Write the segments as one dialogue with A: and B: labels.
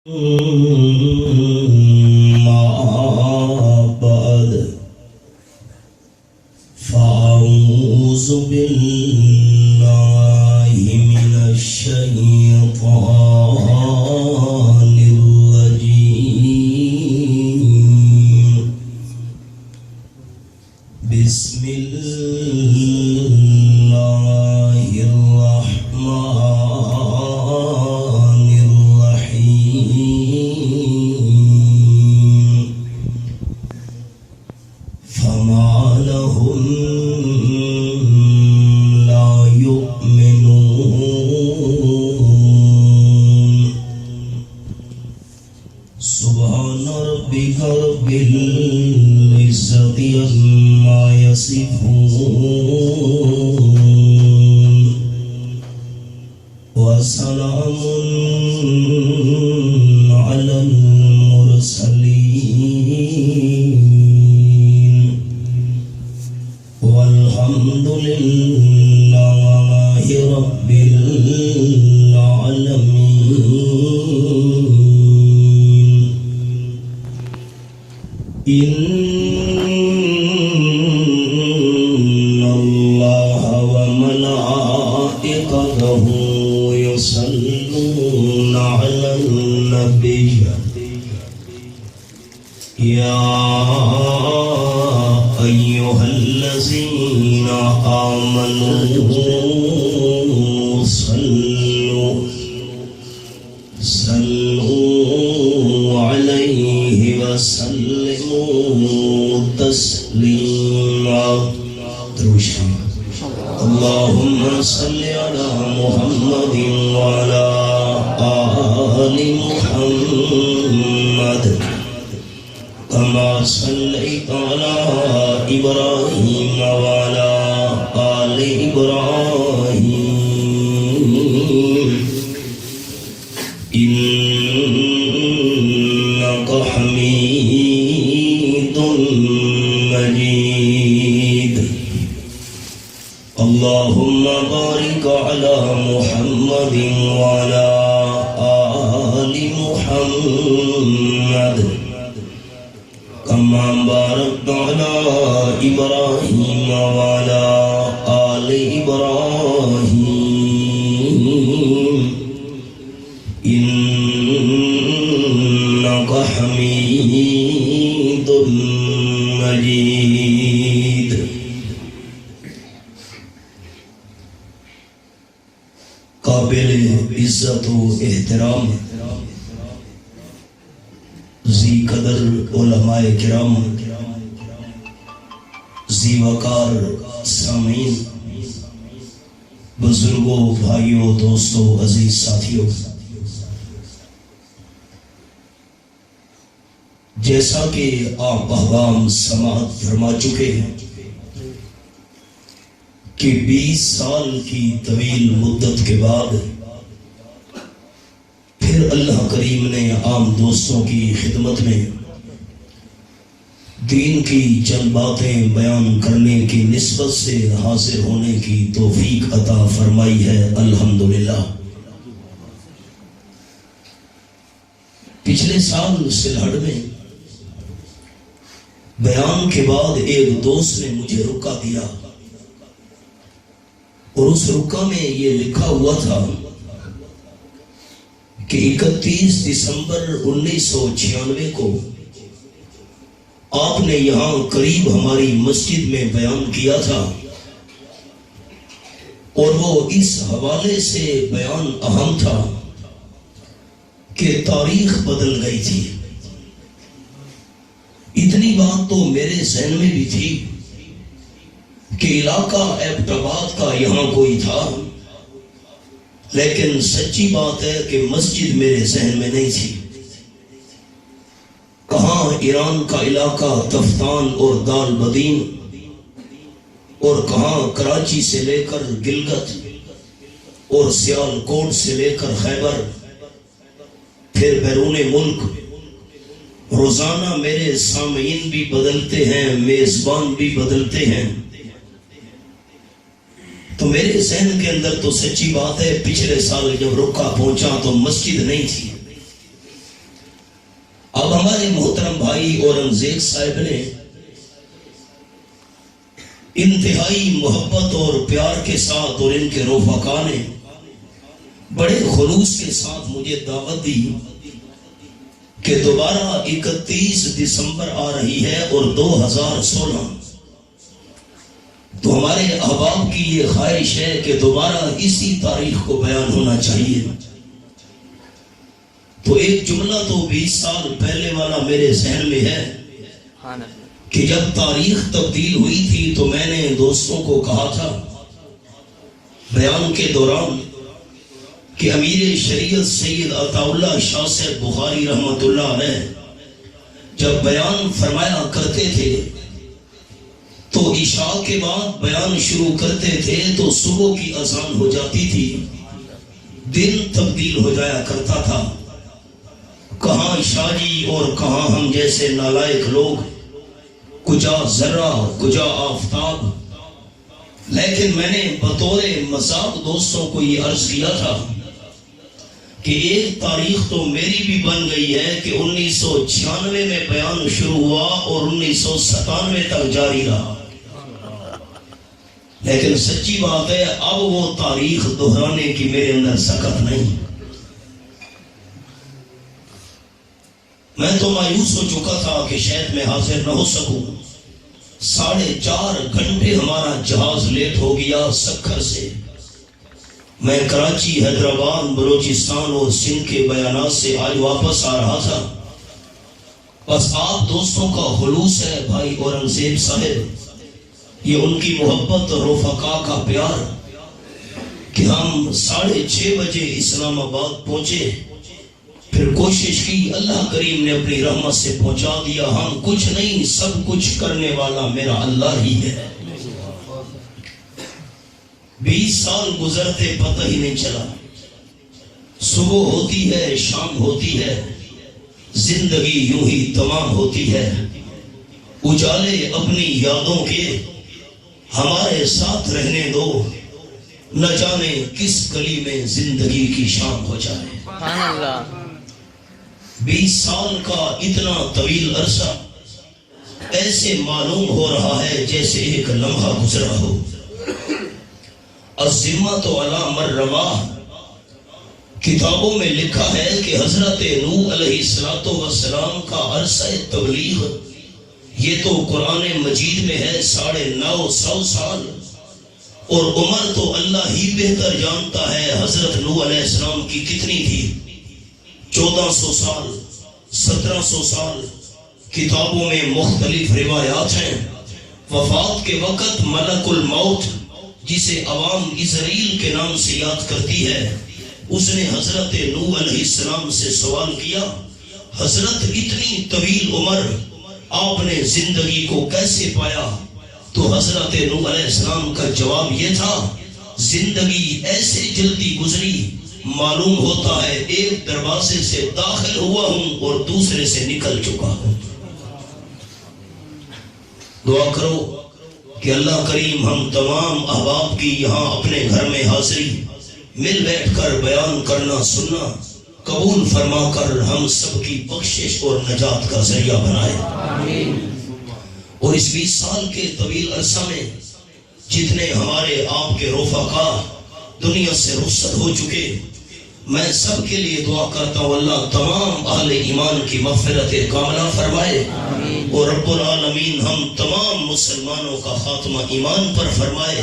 A: ما بعد فأعوذ بالله من الشيطان الرجيم بسم الله الرحمن الرحيم فما لهم لا يؤمنون سبحان ربك رب العزة عما يصفون وسلام على المرسلين والحمد لله رب العالمين. إن الله وملائكته يصلون على النبي يا أيها الذين آمنوا صلوا عليه وسلموا تسليما. اللهم صل على محمد وعلى آل محمد كما صليت على إبراهيم وعلى آل إبراهيم إنك حميد مجيد. اللهم بارك على محمد وعلى آل محمد كما باركت على إبراهيم وعلى آل إبراهيم إنك حميد مجيد. قابل عزت و احترام ذی قدر علماء کرام، ذی وقار سامعین، بزرگوں، بھائیوں، دوستوں، عزیز ساتھیوں، جیسا کہ آپ احباب سماعت فرما چکے ہیں کہ 20 سال کی طویل مدت کے بعد پھر اللہ کریم نے عام دوستوں کی خدمت میں دین کی چند باتیں بیان کرنے کی نسبت سے حاضر ہونے کی توفیق عطا فرمائی ہے. الحمدللہ. پچھلے سال سلہڑ میں بیان کے بعد ایک دوست نے مجھے رکا دیا اور اس رکا میں یہ لکھا ہوا تھا کہ 31 دسمبر 1996 کو آپ نے یہاں قریب ہماری مسجد میں بیان کیا تھا اور وہ اس حوالے سے بیان اہم تھا کہ تاریخ بدل گئی تھی. اتنی بات تو میرے ذہن میں بھی تھی کہ علاقہ ایبٹ آباد کا یہاں کوئی تھا، لیکن سچی بات ہے کہ مسجد میرے ذہن میں نہیں تھی. کہاں ایران کا علاقہ تفتان اور دال بدین، اور کہاں کراچی سے لے کر گلگت اور سیال کوٹ سے لے کر خیبر، پھر بیرون ملک. روزانہ میرے سامعین بھی بدلتے ہیں، میزبان بھی بدلتے ہیں. تو میرے ذہن کے اندر تو سچی بات ہے پچھلے سال جب رکا پہنچا تو مسجد نہیں تھی، بھائی اورنگزیب صاحب نے انتہائی محبت اور پیار کے ساتھ اور ان کے رفقا نے بڑے خلوص کے ساتھ مجھے دعوت دی کہ دوبارہ 31 دسمبر آ رہی ہے اور 2016، تو ہمارے احباب کی یہ خواہش ہے کہ دوبارہ اسی تاریخ کو بیان ہونا چاہیے۔ تو ایک جملہ تو 20 سال پہلے والا میرے ذہن میں ہے کہ جب تاریخ تبدیل ہوئی تھی تو میں نے دوستوں کو کہا تھا بیان کے دوران کہ امیر شریعت سید عطا اللہ شاہ صاحب بخاری رحمت اللہ علیہ جب بیان فرمایا کرتے تھے تو عشاء کے بعد بیان شروع کرتے تھے تو صبح کی اذان ہو جاتی تھی، دن تبدیل ہو جایا کرتا تھا۔ کہاں شاہ جی اور کہاں ہم جیسے نالائق لوگ، کجا ذرہ کجا آفتاب۔ لیکن میں نے بطور مذاق دوستوں کو یہ عرض کیا تھا کہ ایک تاریخ تو میری بھی بن گئی ہے کہ 1996 میں بیان شروع ہوا اور 1997 تک جاری رہا، لیکن سچی بات ہے اب وہ تاریخ دہرانے کی میرے اندر سکت نہیں۔ میں تو مایوس ہو چکا تھا کہ شاید میں حاضر نہ ہو سکوں۔ 4.5 گھنٹے ہمارا جہاز لیٹ ہو گیا سکھر سے۔ میں کراچی، حیدرآباد، بلوچستان اور سندھ کے بیانات سے آج واپس آ رہا تھا۔ بس آپ دوستوں کا خلوص ہے بھائی اورنگزیب صاحب، یہ ان کی محبت اور رفقا کا پیار کہ ہم 6:30 بجے اسلام آباد پہنچے، پھر کوشش کی، اللہ کریم نے اپنی رحمت سے پہنچا دیا۔ ہم کچھ نہیں، سب کچھ کرنے والا میرا اللہ ہی ہے۔ 20 سال گزرتے پتہ ہی نہیں چلا، صبح ہوتی ہے شام ہوتی ہے، زندگی یوں ہی تمام ہوتی ہے۔ اجالے اپنی یادوں کے ہمارے ساتھ رہنے دو، نہ جانے کس گلی میں زندگی کی شام ہو جائے۔ سبحان اللہ۔ 20 سال کا اتنا طویل عرصہ ایسے معلوم ہو رہا ہے جیسے ایک لمحہ گزرا ہو۔ الذمۃ علی من رواہ، کتابوں میں لکھا ہے کہ حضرت نوح علیہ السلام کا عرصہ تبلیغ یہ تو قرآن مجید میں ہے 950 سال، اور عمر تو اللہ ہی بہتر جانتا ہے حضرت نوح علیہ السلام کی کتنی تھی، 1400 سال، 1700 سال۔ کتابوں میں مختلف روایات ہیں۔ وفات کے وقت ملک الموت، جسے عوام اسرائیل کے نام سے یاد کرتی ہے، اس نے حضرت نوح علیہ السلام سے سوال کیا، حضرت اتنی طویل عمر آپ نے زندگی کو کیسے پایا؟ تو حضرت نوح علیہ السلام کا جواب یہ تھا، زندگی ایسے جلدی گزری، معلوم ہوتا ہے ایک دروازے سے داخل ہوا ہوں اور دوسرے سے نکل چکا ہوں۔ دعا کرو کہ اللہ کریم ہم تمام احباب کی یہاں اپنے گھر میں حاضری، مل بیٹھ کر بیان کرنا سننا قبول فرما کر ہم سب کی بخشش اور نجات کا ذریعہ بنائے۔ آمین۔ اور اس 20 سال کے طویل عرصہ میں جتنے ہمارے آپ کے رفقا دنیا سے رخصت ہو چکے، میں سب کے لیے دعا کرتا ہوں اللہ تمام اہل ایمان کی مغفرت کاملہ فرمائے، اور رب العالمین ہم تمام مسلمانوں کا خاتمہ ایمان پر فرمائے،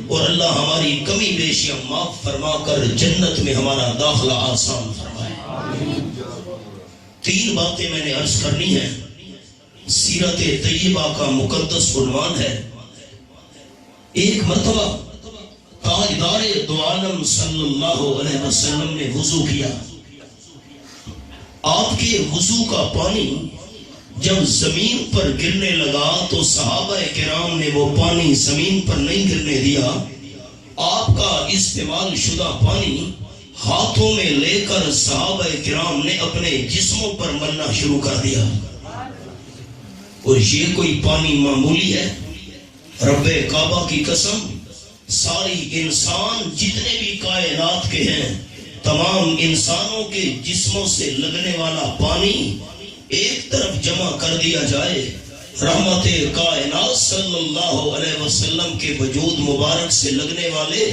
A: اور اللہ ہماری کمی بیشیاں معاف فرما کر جنت میں ہمارا داخلہ آسان فرمائے۔ 3 باتیں میں نے عرض کرنی ہیں۔ سیرت طیبہ کا مقدس عنوان ہے۔ ایک مرتبہ تاجدار دو عالم صلی اللہ علیہ وسلم نے وضو کیا۔ آپ کے وضو کا پانی جب زمین پر گرنے لگا تو صحابہ کرام نے وہ پانی زمین پر نہیں گرنے دیا، آپ کا استعمال شدہ پانی ہاتھوں میں لے کر صحابہ کرام نے اپنے جسموں پر ملنا شروع کر دیا۔ اور یہ کوئی پانی معمولی ہے؟ رب کعبہ کی قسم، ساری انسان جتنے بھی کائنات کے ہیں، تمام انسانوں کے جسموں سے لگنے والا پانی ایک طرف جمع کر دیا جائے، رحمت کائنات صلی اللہ علیہ وسلم کے وجود مبارک سے لگنے والے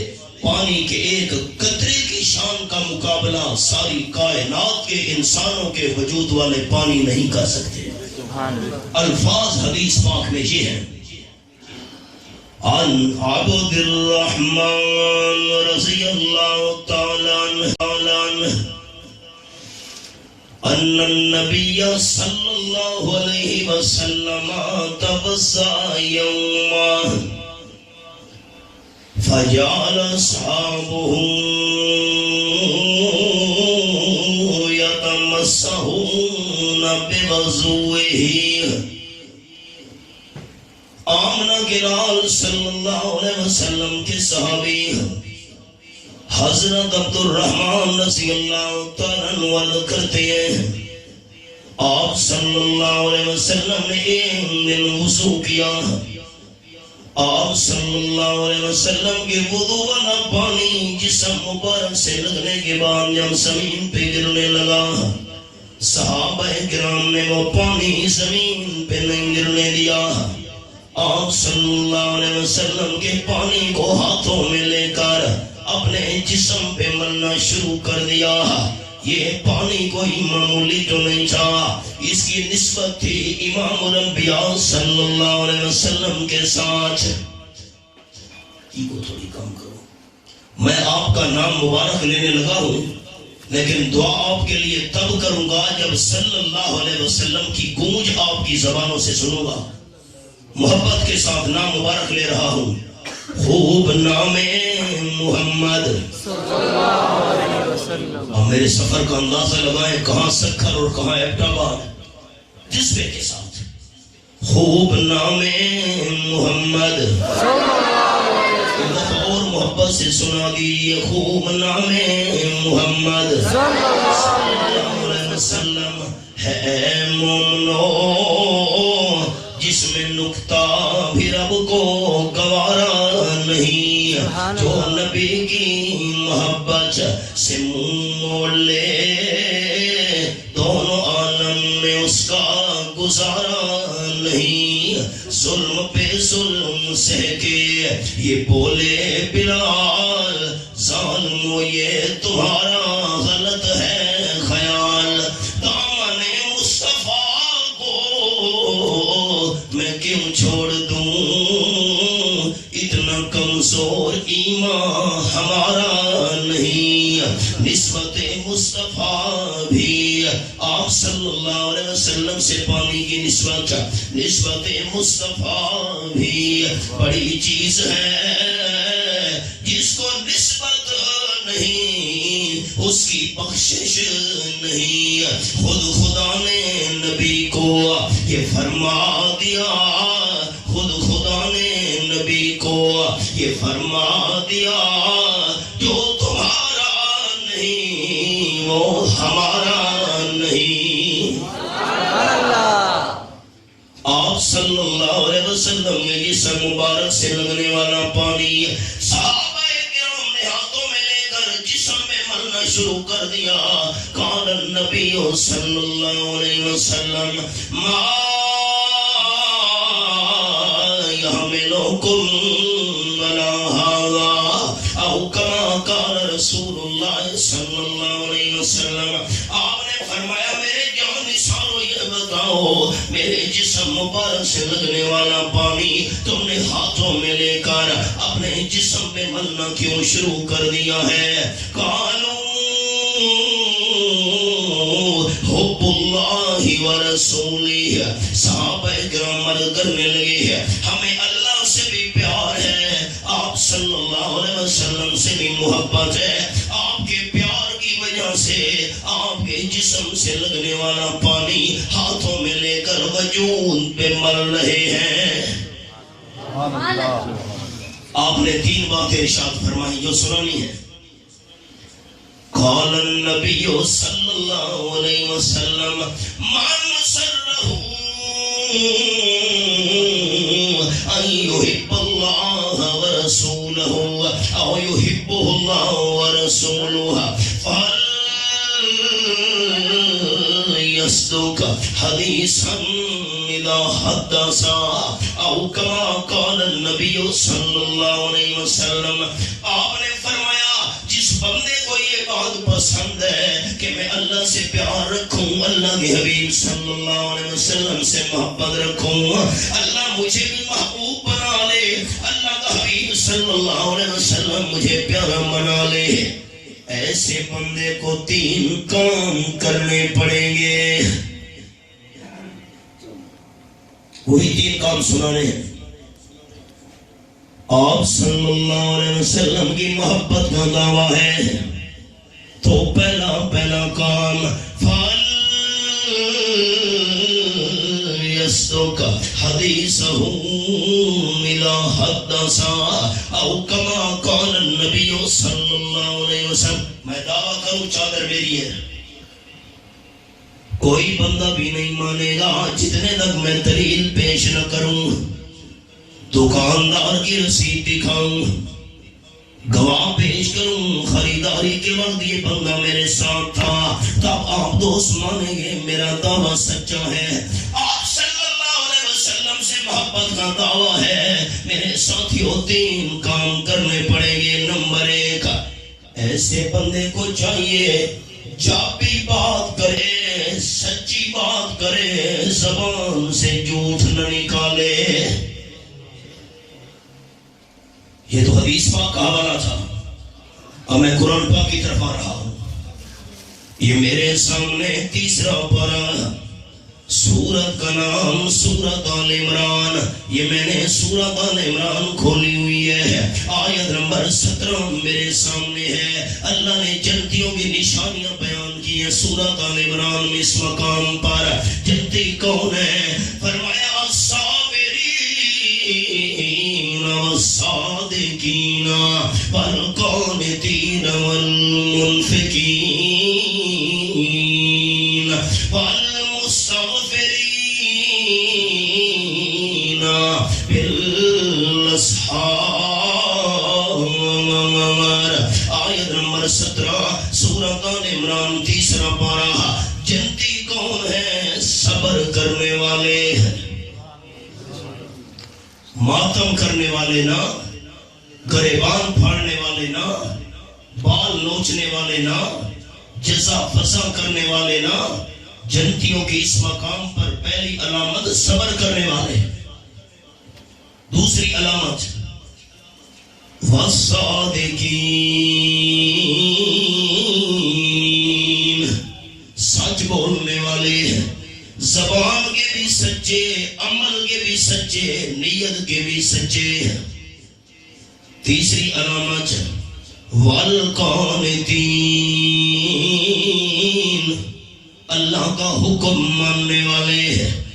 A: پانی کے ایک قطرے کی شان کا مقابلہ ساری کائنات کے انسانوں کے وجود والے پانی نہیں کر سکتے۔ الفاظ حدیث پاک میں یہ ہیں، عن عبد الرحمن رضی اللہ تعالی عنہ ان النبی صلی اللہ علیہ وسلم توضأ یوما فجعل اصحابه يتمسحون بوضوئه۔ آمنہ گلال صلی اللہ علیہ وسلم کے صحابی حضرت عبد الرحمن رضی اللہ تعالیٰ عنہ کرتے ہیں، آپ صلی اللہ علیہ وسلم نے ایک دن وضو کیا، آپ صلی اللہ علیہ وسلم کے وضو والا پانی جسم مبارک سے لگنے کے بعد جب زمین پہ گرنے لگا، صحابہ کرام نے وہ پانی زمین پہ نہیں گرنے دیا، آپ صلی اللہ علیہ وسلم کے پانی کو ہاتھوں میں لے کر اپنے جسم پہ ملنا شروع کر دیا۔ یہ پانی کوئی معمولی تو نہیں تھا، اس کی نسبت تھی امام الانبیاء صلی اللہ علیہ وسلم کے ساتھ۔ کو تھوڑی کم کرو، میں آپ کا نام مبارک لینے لگا ہوں، لیکن دعا آپ کے لیے تب کروں گا جب صلی اللہ علیہ وسلم کی گونج آپ کی زبانوں سے سنوں گا۔ محبت کے ساتھ نام مبارک لے رہا ہوں، خوب نام محمد صلی اللہ علیہ وسلم۔ اور میرے سفر کا اندازہ لگائیں، کہاں سکھر اور کہاں ایبٹاباد، جذبے کے ساتھ خوب نام محمد صلی اللہ اور محبت سے سنا دیجیے، خوب نام محمد صلی اللہ علیہ وسلم ہے مومنو جس میں نکتہ بھی رب کو گوارا نہیں، جو نبی کی محبت سے منہ موڑ لے دونوں عالم میں اس کا گزارا نہیں، ظلم پہ ظلم سہ کے یہ بولے بلال، ظالمو یہ تمہارا غلط ہے خیال، دامن مصطفیٰ کو میں کیوں چھوڑ دوں، اتنا کمزور ایمان ہمارا نہیں، نسبت مصطفیٰ بھی آپ صلی اللہ علیہ وسلم سے پانی کی نسبت مصطفیٰ بھی بڑی چیز ہے، جس کو نسبت نہیں اس کی بخشش نہیں، خود خدا نے نبی کو یہ فرما دیا، خود خدا نے نبی کو یہ فرما دیا، جو تمہارا نہیں وہ ہمارا نہیں۔ آپ صلی اللہ علیہ وسلم نے جسم مبارک سے لگنے والا پانی صحابہ کرام نے ہاتھوں میں لے کر جسم میں ملنا شروع کر دیا۔ قال النبی صلی اللہ علیہ وسلم ما يحملكم على هذا او كما قال رسول اللہ صلی اللہ علیہ وسلم۔ آپ نے فرمایا میرے جان نثارو یہ بتاؤ، میرے جسم مبارک سے لگنے والا پانی تم نے ہاتھوں میں لے کر اپنے جسم میں ملنا کیوں شروع کر دیا ہے؟ قالوا حب اللہ ورسولہ، صحابہ کرام عرض کرنے لگے ہمیں اللہ سے بھی پیار ہے، آپ صلی اللہ علیہ وسلم سے بھی محبت ہے، آپ کے پیار کی وجہ سے آپ کے جسم سے لگنے والا پانی ہاتھوں میں لے کر وجود پہ مل رہے ہیں۔ آپ نے تین باتیں ارشاد فرمائی جو سنانی ہے۔ قال النبی صلی اللہ علیہ وسلم من سرہ ان یحب اللہ ورسولہ او یحبہ اللہ ورسولہ فلیتفضل يصدق حديثا إذا حدث أو كما قال النبي صلی اللہ علیہ وسلم. آپ نے فرمایا جس بندے کو یہ بات پسند ہے کہ میں اللہ سے پیار رکھوں, اللہ کے حبیب صلی اللہ علیہ وسلم سے محبت رکھوں, اللہ مجھے بھی محبوب بنا لے, اللہ کا حبیب صلی اللہ علیہ وسلم مجھے پیارا بنا لے, ایسے بندے کو 3 کام کرنے پڑیں گے. وہی 3 کام سنانے ہیں. آپ صلی اللہ علیہ وسلم کی محبت کا دعویٰ ہے تو پہلا کام فَلْيَصْدُقْ حَدِيثَهُ إِذَا حَدَّثَ أَوْ كَمَا قَالَ النَّبِيُّ صلی اللہ علیہ وسلم. میں دعویٰ کروں چادر میری ہے, کوئی بندہ بھی نہیں مانے گا جتنے تک میں دلیل پیش نہ کروں, دکاندار کی رسید دکھاؤں, گواہ پیش کروں, خریداری کے وقت یہ بندہ میرے ساتھ تھا, تب آپ دوست مانیں گے میرا دعویٰ سچا ہے. آپ صلی اللہ علیہ وسلم سے محبت کا دعویٰ ہے. میرے ساتھیوں 3 کام کرنے پڑیں گے. نمبر 1, ایسے بندے کو چاہیے جب بھی بات کرے سچی بات کرے, زبان سے جھوٹ نہ نکالے. یہ تو حدیث پاک کا حوالہ تھا, اب میں قرآن پاک کی طرف آ رہا ہوں. یہ میرے سامنے 3 پارہ, سورت کا نام سورت آل عمران. یہ میں نے سورت آل عمران کھولی ہوئی ہے, آیت نمبر 17 میرے سامنے ہے. اللہ نے جنتیوں کی نشانیاں بیان کی ہیں سورت آل عمران میں. اس مقام پر جنتی کون ہے؟ فرمایا والصادقین والقانتین والمنفقین والمستغفرین بالاسحار. آیت نمبر 17 سورۃ آل عمران 3 پارہ. جنتی کون ہے؟ صبر کرنے والے, ماتم کرنے والے نہ, گریبان پھاڑنے والے نہ, بال نوچنے والے نہ, جزا فضا کرنے والے نہ. جنتیوں کی اس مقام پر پہلی علامت صبر کرنے والے. دوسری علامت والصادقین, سچ بولنے والے, زبان کے بھی سچے, عمل کے بھی سچے, نیت کے بھی سچے. تیسری علامت والقانتین, اللہ کا حکم ماننے والے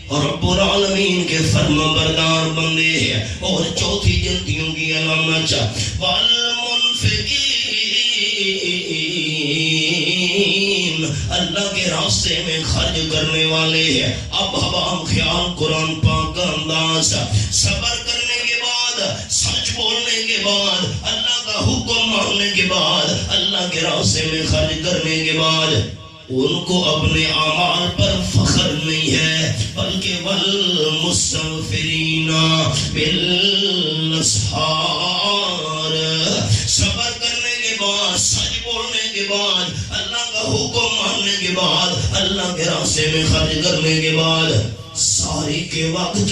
A: اور رب العالمین کے فرما بردار بندے. اور چوتھی جنتیوں کی علامت والمنفقین, اللہ کے راستے میں خرچ کرنے والے. اب ہم خیال قرآن پاک کا انداز, صبر کرنے کے بعد, سچ بولنے کے بعد, اللہ کا حکم ماننے کے بعد, اللہ کے راستے میں خرچ کرنے کے بعد ان کو اپنے اعمال پر فخر نہیں ہے, بلکہ والمستغفرین بالاسحار. صبر کرنے کے بعد, سچ بولنے کے بعد, اللہ کا حکم ماننے کے بعد, اللہ کے راستے میں خرچ کرنے کے بعد, ساری کے وقت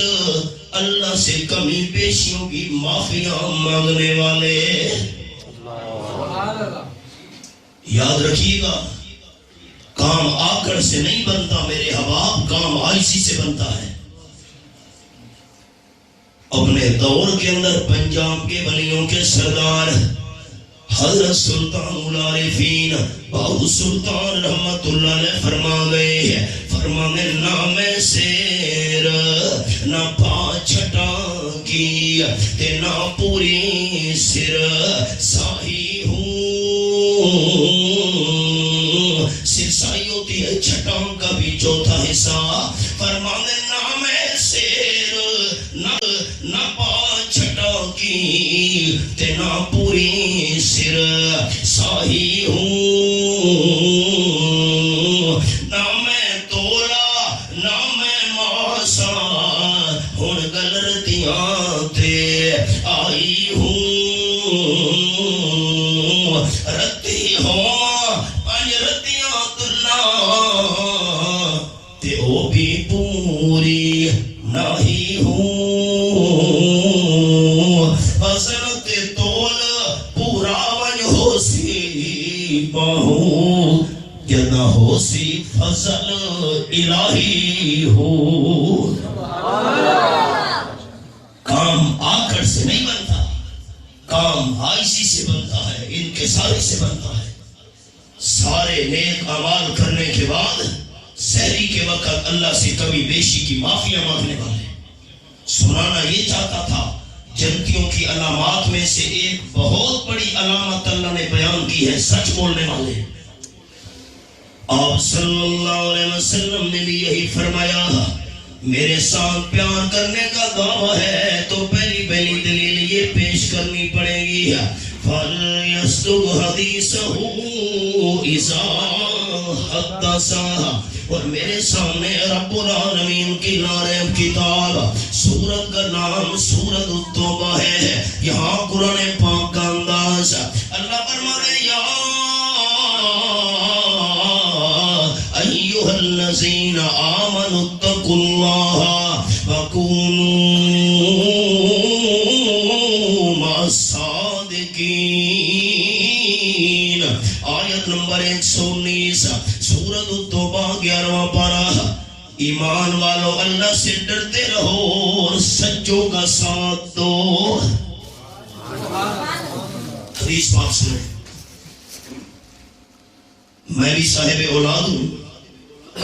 A: اللہ سے کمی پیشیوں کی معافیاں مانگنے والے. یاد رکھیے گا, کام آکڑ سے نہیں بنتا میرے حباب, کام آئسی سے بنتا ہے. اپنے دور کے اندر پنجاب کے ولیوں کے سردار حضرت سلطان العارفین باہو سلطان رحمت اللہ علیہ فرما گئے, فرمانے نام سیر نہ پاچھٹا کی تے نہ پوری سر ساہی ہوں. سر سائی ہوتی ہے چھٹاؤں کا بھی چوتھا حصہ. فرمانے نام سیر نہ پاچھٹا کی تے نہ پوری سر ساہی ہوں. نہ میں تولا باہو جدا ہو سی فضل الہی ہو. کام آکڑ سے نہیں بنتا، کام آئسی سے بنتا ہے، انکساری سے بنتا ہے. سارے نیک اعمال کرنے کے بعد سحری کے وقت اللہ سے کمی بیشی کی معافیاں مانگنے والے. سنانا یہ چاہتا تھا جنتیوں کی علامات میں سے ایک بہت بڑی علامت اللہ نے بیان کی ہے، سچ بولنے والے. آپ صلی اللہ علیہ وسلم نے بھی یہی فرمایا، میرے ساتھ پیار کرنے کا دعویٰ ہے تو پہلی دلیل یہ پیش کرنی پڑے گی، فَلْيَصْدُقْ حَدِيثَهُ إِذَا حَدَّثَ. اور میرے سامنے رب العالمین کی لاریب کتاب، سورت کا نام سورت التوبہ ہے. یہاں قرآن پاک کا انداز، اللہ فرمانے یا ایھا الذین آمنوا اتقوا اللہ وکونوا مع الصادقین. آیت نمبر 119 سورت التوبہ 11واں پارہ. ایمان والو اللہ سے ڈرتے رہو اور سچوں کا ساتھ دو. حدیث پاک سنیں. میں بھی صاحب اولاد ہوں،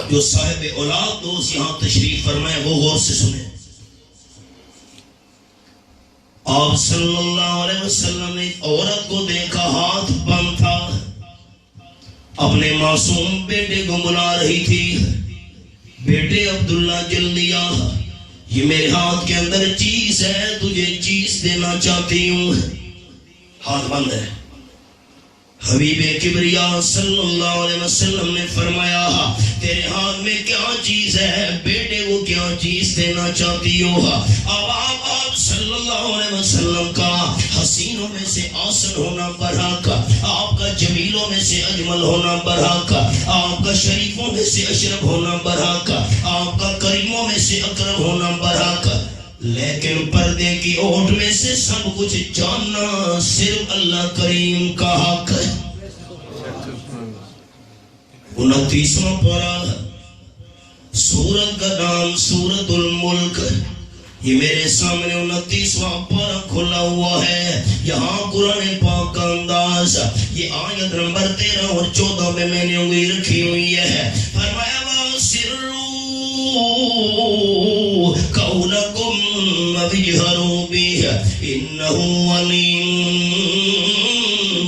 A: جو صاحب اولاد دوست یہاں تشریف فرمائے وہ غور سے سنیں. آپ صلی اللہ علیہ وسلم نے عورت کو دیکھا، ہاتھ بند تھا، اپنے معصوم بیٹے کو بلا رہی تھی. بیٹے عبداللہ جلدی آ، یہ میرے ہاتھ کے اندر چیز ہے، تجھے چیز دینا چاہتی ہوں. ہاتھ بند ہے. حبیب کبریا صلی اللہ علیہ وسلم نے فرمایا، تیرے ہاتھ میں کیا چیز ہے؟ بیٹے کو کیا چیز دینا چاہتی ہو؟ اب آپ صلی اللہ علیہ وسلم کا حسینوں میں سے آسن ہونا برحق، آپ کا جمیلوں میں سے اجمل ہونا برحق، آپ کا شریفوں میں سے اشرف ہونا برحق، آپ کا کریموں میں سے اکرم ہونا برحق. لیکن پردے کی اوٹ میں سے سب کچھ جاننا صرف اللہ کریم کا حق ہے. 29واں پارہ، سورت کا نام سورت الملک. یہ میرے سامنے 29واں پارہ کھلا ہوا ہے. یہاں قرآن پاک کا انداز، یہ آیت نمبر 13 اور 14 میں نے انگلی رکھی ہوئی ہے. فرمایا وَسِرُّوا قَوْلَكُمْ وَاجْهَرُوا بِهِ إِنَّهُ عَلِيمٌ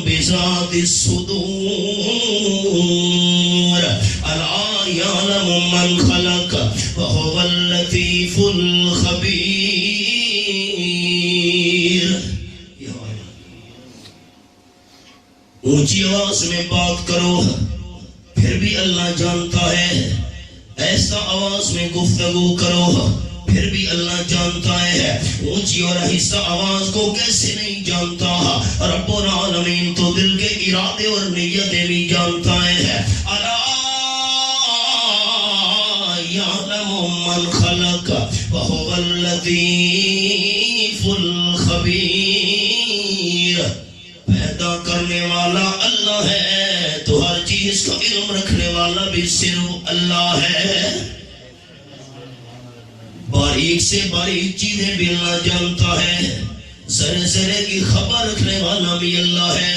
A: بِذَاتِ الصُّدُورِ أَلَا يَعْلَمُ مَنْ خَلَقَ وَهُوَ اللَّطِيفُ الْخَبِيرُ. اونچی آواز میں بات کرو پھر بھی اللہ جانتا ہے، ایسا آواز میں گفتگو کرو پھر بھی اللہ جانتا ہے. اونچی اور آہستہ آواز کو کیسے نہیں جانتا؟ رب العالمین تو دل کے ارادے اور نیتیں بھی جانتا ہے. الا یعلم من خلق وهو اللطیف الخبیر. پیدا کرنے والا اللہ ہے تو ہر چیز کا علم رکھنے والا بھی صرف اللہ ہے. باریک سے باریک چیزیں بھی اللہ جانتا ہے، ذرے ذرے کی خبر رکھنے والا بھی اللہ ہے.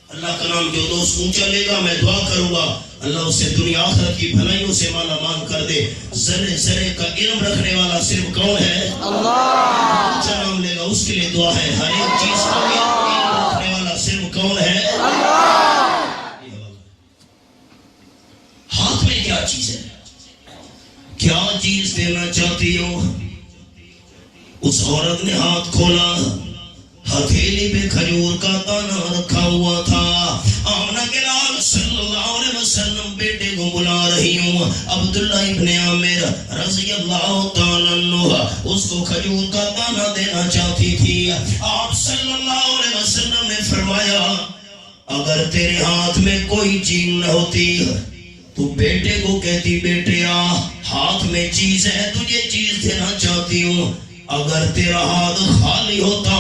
A: اللہ کا نام جو دوست اونچا لے گا میں دعا کروں گا اللہ اسے دنیا آخرت کی بھلائیوں سے مالا مال کر دے. ذرے ذرے کا علم رکھنے والا صرف کون ہے؟ اللہ. اونچا نام لے گا اس کے لیے دعا ہے. ہر ایک چیز کا علم رکھنے والا صرف کون ہے؟ اللہ. ہاتھ میں کیا چیز ہے؟ کیا چیز دینا چاہتی ہو؟ اس عورت نے ہاتھ کھولا، ہتھیلی پہ کھجور کا دانہ رکھا ہوا تھا. آمنہ کے لال صلی اللہ علیہ وسلم بیٹے کو بلا رہی ہوں. عبداللہ ابن عامر رضی اللہ تعالیٰ عنہ اس کو کھجور کا دانہ دینا چاہتی تھی. آپ صلی اللہ علیہ وسلم نے فرمایا اگر تیرے ہاتھ میں کوئی چیز نہ ہوتی تو بیٹے کو کہتی بیٹے آ ہاتھ میں چیز ہے تجھے چیز دینا چاہتی ہوں. اگر تیرا ہاتھ خالی ہوتا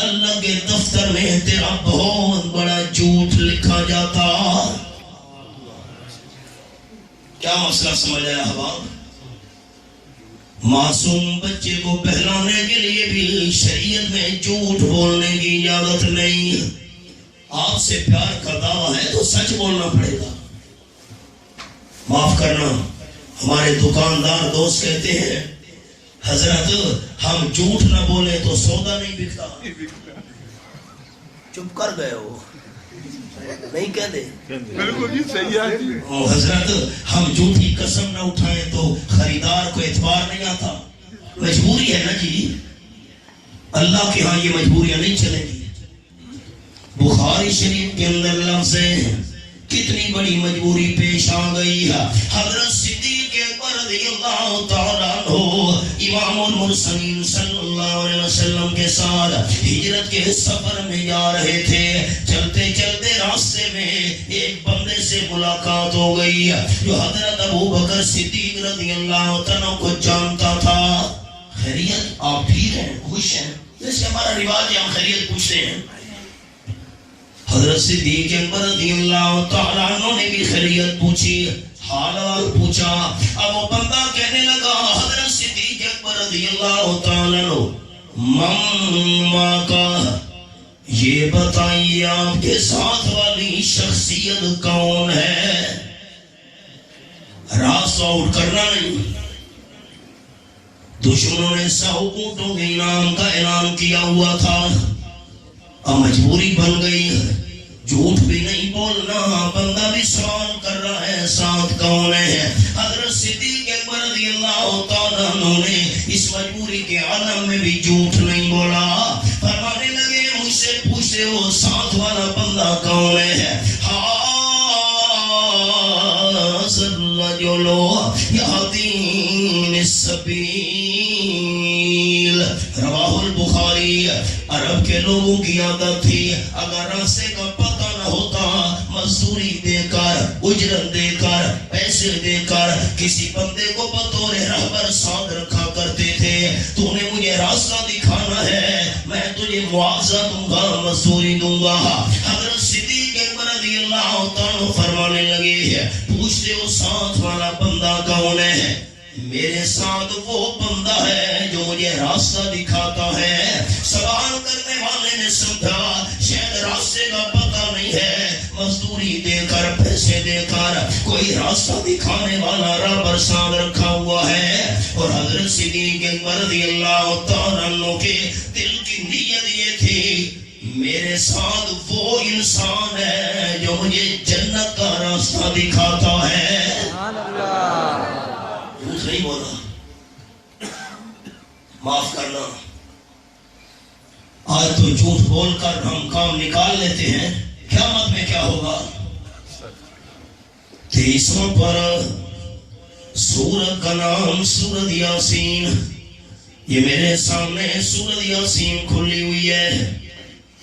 A: اللہ کے دفتر میں تیرا بہت بڑا جھوٹ لکھا جاتا. کیا مسئلہ سمجھ آیا احباب؟ معصوم بچے کو بہلانے کے لیے بھی شریعت میں جھوٹ بولنے کی اجازت نہیں. آپ سے پیار کا دعویٰ ہے تو سچ بولنا پڑے گا. معاف کرنا، ہمارے دکاندار دوست کہتے ہیں حضرت ہم جھوٹ نہ بولے تو سودا نہیں بکتا. چپ کر گئے ہو، نہیں کہہ دے.
B: بالکل جی صحیح ہے.
A: حضرت ہم جھوٹی قسم نہ اٹھائیں تو خریدار کو اعتبار نہیں آتا. مجبوری ہے نا جی، اللہ کے ہاں یہ مجبوریاں نہیں چلیں گی. بخاری شریف کے اندر لفظ ہے کتنی بڑی مجبوری پیش آ گئی ہے. حضرت صدیق اکبر رضی اللہ تعالیٰ عنہ امام المرسلین صلی اللہ علیہ وسلم کے ساتھ ہجرت کے سفر میں جا رہے تھے. چلتے چلتے راستے میں ایک بندے سے ملاقات ہو گئی جو حضرت ابو بکر صدیق رضی اللہ تعالیٰ کو جانتا تھا. خیریت، آپ ٹھیک ہیں، خوش ہیں؟ جیسے ہمارا رواج ہے ہم خیریت پوچھتے ہیں. حضرت صدیق اکبر رضی اللہ تعالیٰ عنہ نے بھی خیریت پوچھی، حالات پوچھا. اب وہ بندہ کہنے لگا حضرت صدیق اکبر رضی اللہ تعالیٰ عنہ مما کا یہ بتائیے آپ کے ساتھ والی شخصیت کون ہے؟ راستہ آؤٹ کرنا نہیں. دشمنوں نے 100 اونٹوں کے انعام کا اعلان کیا ہوا تھا. اب مجبوری بن گئی، جھوٹ بھی نہیں بولنا. بندہ بھی سوال کر رہا ہے ساتھ کون ہے؟ حضرت صدیق اکبر رضی اللہ تعالیٰ عنہ نے اس مجبوری کے عالم میں بھی جھوٹ نہیں بولا. فرمانے لگے مجھ سے پوچھتے ہو ساتھ والا بندہ کون ہے؟ رواہ البخاری. عرب کے لوگوں کی عادت تھی اگر راستے کا پتہ نہ ہوتا مزدوری دے کر، اجرت دے کر، پیسے دے کر کسی بندے کو بطور رہبر ساتھ رکھا کرتے تھے. تو نے مجھے راستہ دکھانا ہے، میں تجھے معاوضہ دوں گا، مزدوری دوں گا. حضرت صدیق اکبر رضی اللہ تعالیٰ فرمانے لگے پوچھتے ہو ساتھ والا بندہ کون ہے؟ میرے ساتھ وہ بندہ ہے جو مجھے راستہ دکھاتا ہے. سوال کرنے والے نے سمجھا شاید راستے کا پتہ نہیں ہے، مزدوری دے کر، پیسے دے کر کوئی راستہ دکھانے والا رہبر ساتھ رکھا ہوا ہے. اور حضرت صدیق اکبر رضی اللہ تعالیٰ عنہ کے دل کی نیت یہ تھی میرے ساتھ وہ انسان ہے جو مجھے جنت کا راستہ دکھاتا ہے. سبحان اللہ. نہیں بولا. معاف کرنا، آج تو جھوٹ بول کر ہم کام نکال لیتے ہیں. قیامت میں کیا ہوگا؟ 23 پر سورت کا نام سورت یاسین. یہ میرے سامنے سورت یاسین کھلی ہوئی ہے.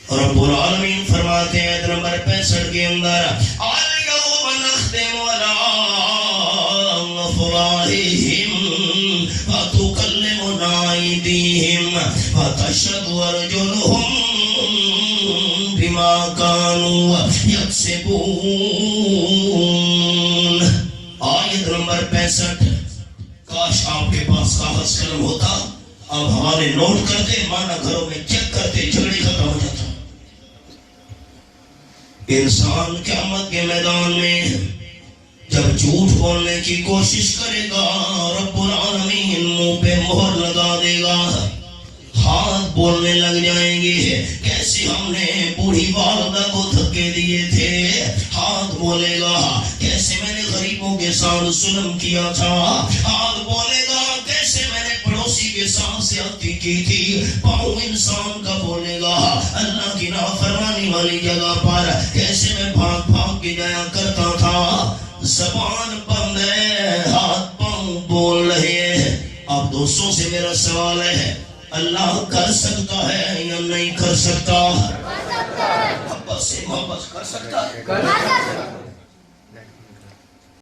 A: اور رب العالمین فرماتے ہیں نمبر 65 کے اندر اليوم نختم على أفواههم وتكلمنا أيديهم وتشهد أرجلهم بما كانوا يكسبون. آیت نمبر 65. کاش آپ کے پاس کاغذ قلم ہوتا، اب ہمارے نوٹ کرتے، مانا گھروں میں چیک کرتے، جھگڑے ختم ہو جاتا. انسان قیامت کے میدان میں جب جھوٹ بولنے کی کوشش کرے گا رب العالمین منہ پہ مہر لگا دے گا. ہاتھ بولنے لگ جائیں گے کیسے ہم نے بوڑھی والدہ کو دھکے دیے تھے. ہاتھ بولے گا کیسے میں نے غریبوں کے ساتھ ظلم کیا تھا. ہاتھ بولے گا کیسے میں نے پڑوسی کے ساتھ زیادتی کی تھی. پاؤں انسان کا بولے گا اللہ کی نافرمانی والی جگہ پر کیسے میں بھاگ بھاگ کے جایا کرتا تھا. زبان بند ہے، ہاتھ پاؤں بول رہے ہیں. اب دوستوں سے میرا سوال ہے اللہ کر سکتا ہے یا نہیں کر سکتا؟ محبت سے محبت کر سکتا ہے.